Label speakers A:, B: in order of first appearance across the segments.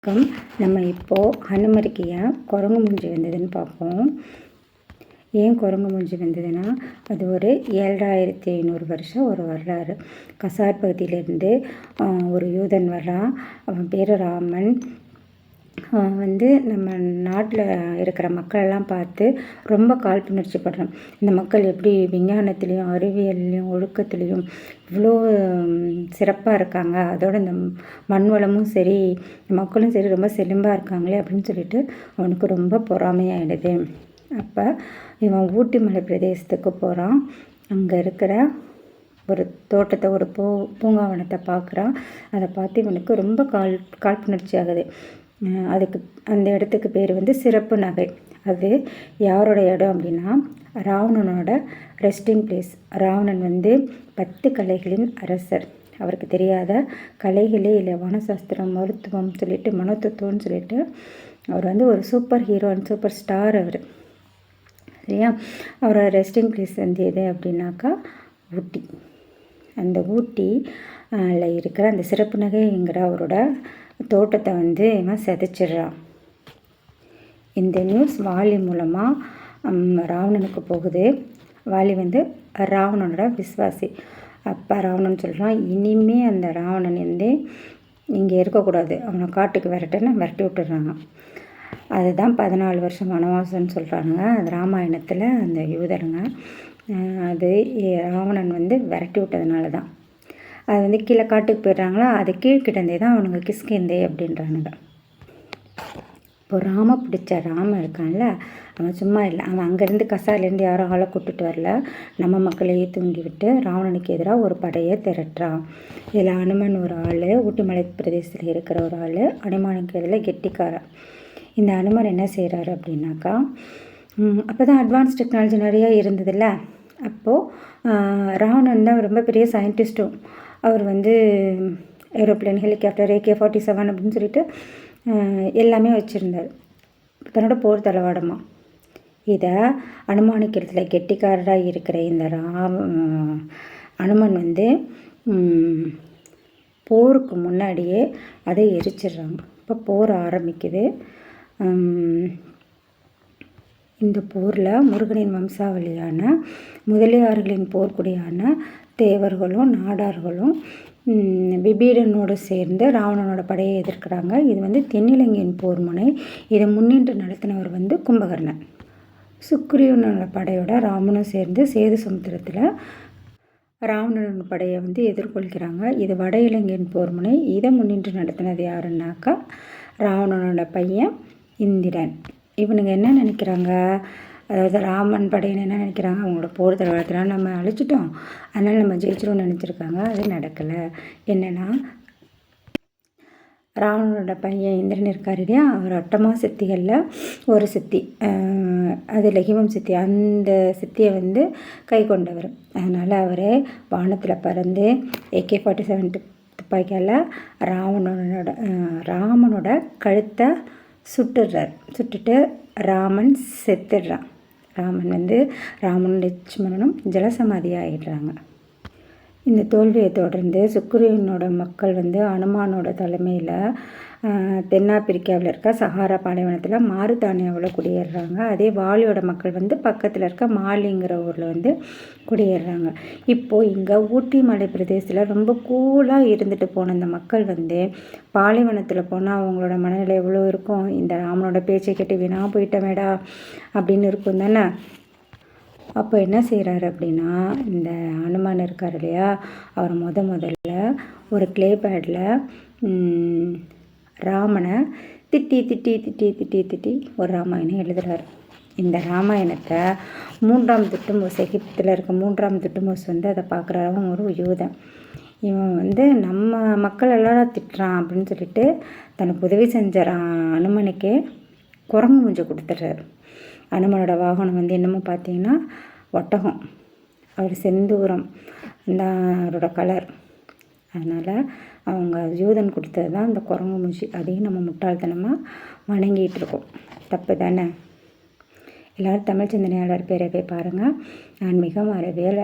A: வணக்கம். நம்ம இப்போது ஹனுமருக்கு ஏன் குரங்கு மூஞ்சி வந்ததுன்னு பார்ப்போம். ஏன் குரங்கு மூஞ்சி வந்ததுன்னா, அது ஒரு 7500 வருஷம் ஒரு வரலாறு. கசார் பகுதியிலேருந்து ஒரு யூதன் வர்றான். அவன் பேர் ராமன். நம்ம நாட்டில் இருக்கிற மக்களெல்லாம் பார்த்து ரொம்ப காழ்ப்புணர்ச்சி படுறான். இந்த மக்கள் எப்படி விஞ்ஞானத்துலேயும் அறிவியல்லையும் ஒழுக்கத்துலேயும் இவ்வளோ சிறப்பாக இருக்காங்க, அதோட இந்த மண் வளமும் சரி மக்களும் சரி ரொம்ப செழிம்பாக இருக்காங்களே அப்படின்னு சொல்லிட்டு அவனுக்கு ரொம்ப பொறாமையாயிடுது. அப்போ இவன் ஊட்டி மலை பிரதேசத்துக்கு போகிறான். அங்கே இருக்கிற ஒரு தோட்டத்தை, ஒரு பூங்காவனத்தை பார்க்குறான். அதை பார்த்து இவனுக்கு ரொம்ப காழ்ப்புணர்ச்சி ஆகுது. அந்த இடத்துக்கு பேர் சிறப்பு நகை. அது யாரோட இடம் அப்படின்னா, ராவணனோட ரெஸ்டிங் பிளேஸ். ராவணன் 10 கலைகளின் அரசர். அவருக்கு தெரியாத கலைகளே இல்லை. வனசாஸ்திரம், மருத்துவம் சொல்லிட்டு, மனோதத்துவம்னு சொல்லிட்டு அவர் ஒரு சூப்பர் ஹீரோன், சூப்பர் ஸ்டார் அவர். சரியா? அவரோட ரெஸ்டிங் பிளேஸ் எது அப்படின்னாக்கா ஊட்டி. அந்த ஊட்டியில் இருக்கிற அந்த சிறப்பு நகைங்கிற அவரோட தோட்டத்தை இவன் சிதைச்சிட்றான். இந்த நியூஸ் வாலி மூலமாக ராவணனுக்கு போகுது. வாலி ராவணனோட விஸ்வாசி. அப்போ ராவணன் சொல்கிறான், இனிமே அந்த ராவணன் இங்கே இருக்கக்கூடாது, அவனை காட்டுக்கு விரட்டி விட்டுறாங்க. அதுதான் 14 வருஷம் வனவாசம்னு சொல்கிறாங்க. அது ராமாயணத்தில் அந்த யூதருங்க. அது ராவணன் விரட்டி விட்டதுனால தான். அது கீழே காட்டுக்கு போயிடுறாங்களா, அது கீழ்கிட்டந்தே தான் அவனுங்க கிஷ்கிந்தை அப்படின்றானுங்க. இப்போ பிடிச்ச ராமன் இருக்கான்ல, அவன் சும்மா இல்லை. அவன் அங்கேருந்து கசாலேருந்து யாரும் ஆளை கூப்பிட்டுட்டு வரல. நம்ம மக்களையே தூண்டி விட்டு ராவணனுக்கு எதிராக ஒரு படையை திரட்டுறான். இதில் அனுமன் ஒரு ஆள், ஊட்டி மலை பிரதேசத்தில் இருக்கிற ஒரு ஆள். அனுமானுக்கு இதில் கெட்டிக்காரன். இந்த அனுமன் என்ன செய்கிறாரு அப்படின்னாக்கா, அப்போ தான் அட்வான்ஸ் டெக்னாலஜி நிறையா இருந்ததில்ல. அப்போது ராவணன் தான் ரொம்ப பெரிய சயின்டிஸ்ட்டும். அவர் ஏரோப்ளேன், ஹெலிகாப்டர், AK-47 அப்படின்னு சொல்லிட்டு எல்லாமே வச்சுருந்தார். தன்னோட போர் தளவாடமாக. இதை அனுமானிக்கிறதுல கெட்டிக்காரராக இருக்கிற இந்த அனுமன் போருக்கு முன்னாடியே அதை எரிச்சிடுறாங்க. இப்போ போர் ஆரம்பிக்குது. இந்த போரில் முருகனின் வம்சாவளியான முதலியார்களின் போர்க்குடியான தேவர்களும் நாடார்களும் விபீடனோடு சேர்ந்து ராவணனோட படையை எதிர்க்கிறாங்க. இது தென்னிலங்கையின் போர் முனை. இதை முன்னின்று நடத்தினவர் கும்பகர்ணன். சுக்ரீவனோட படையோட ராமனும் சேர்ந்து சேது சமுத்திரத்தில் ராவணனோட படையை எதிர்கொள்கிறாங்க. இது வட இலங்கையின் போர் முனை. இதை முன்னின்று நடத்தினது யாருன்னாக்கா ராவணனோட பையன் இந்திரன். இவனுங்க என்ன நினைக்கிறாங்க, அதாவது ராமன் படையின்னு என்ன நினைக்கிறாங்க, அவங்களோட போர் தளவாடத்தில் நம்ம அழிச்சிட்டோம், அதனால் நம்ம ஜெயிச்சிடும்னு நினச்சிருக்காங்க. அது நடக்கலை. என்னென்னா, ராவணனோட பையன் இந்திரன் இருக்கார் இல்லையா, அவர் அட்டமா சித்திகளில் ஒரு சித்தி, அது லகிமம் சித்தி. அந்த சித்தியை கை கொண்டவர். அதனால் அவர் வானத்தில் பறந்து AK-47 துப்பாக்கியால் ராமனோட கழுத்தை சுட்டுட்டு ராமன் செத்துடுறான். ராமன் லட்சுமணனும் ஜலசமாதி ஆகிடுறாங்க. இந்த தோல்வியை தொடர்ந்து சுக்ரீவனோட மக்கள் அனுமானோட தலைமையில் தென்னாப்பிரிக்காவில் இருக்க சஹாரா பாலைவனத்தில் மாறுதானியாவில் குடியேறுறாங்க. அதே வாலியோட மக்கள் பக்கத்தில் இருக்க மாலிங்கிற ஊரில் குடியேறுறாங்க. இப்போது இங்கே ஊட்டி மலை பிரதேசத்தில் ரொம்ப கூலாக இருந்துட்டு போன இந்த மக்கள் பாலைவனத்தில் போனால் அவங்களோட மனநிலை எவ்வளோ இருக்கும், இந்த ராமனோட பேச்சை கேட்டு வீணாக போயிட்டமேடா அப்படின்னு இருக்கும் தானே. அப்போ என்ன செய்கிறாரு அப்படின்னா, இந்த அனுமான் இருக்கார் இல்லையா, அவர் முதல்ல ஒரு கிளே பேடில் ராமனை திட்டி ஒரு ராமாயணம் எழுதுகிறார். இந்த ராமாயணத்தை 3ஆம் துட்டுமோஸ், எகிப்தில் இருக்க 3ஆம் துட்டுமோஸ் அதை பார்க்குறவன் ஒரு யூதன். இவன் நம்ம மக்கள் எல்லாம் திட்டுறான் அப்படின்னு சொல்லிட்டு தனக்கு உதவி செஞ்ச அனுமனுக்கே குரங்கு மூஞ்சை கொடுத்துட்றாரு. அனுமனோட வாகனம் என்னமோ பார்த்தீங்கன்னா ஒட்டகம். அவர் செந்தூரம் தான் அவரோட கலர். அதனால் அவங்க யூதன் கொடுத்தது தான் இந்த குரங்கு மூஞ்சி. அதையும் நம்ம முட்டாள்தனமாக வணங்கிட்டு இருக்கோம். தப்பு தானே? எல்லோரும் தமிழ் சிந்தனையாளர் பேரை போய் பாருங்கள். ஆன்மீகம், அறிவியல்,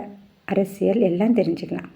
A: அரசியல் எல்லாம் தெரிஞ்சுக்கலாம்.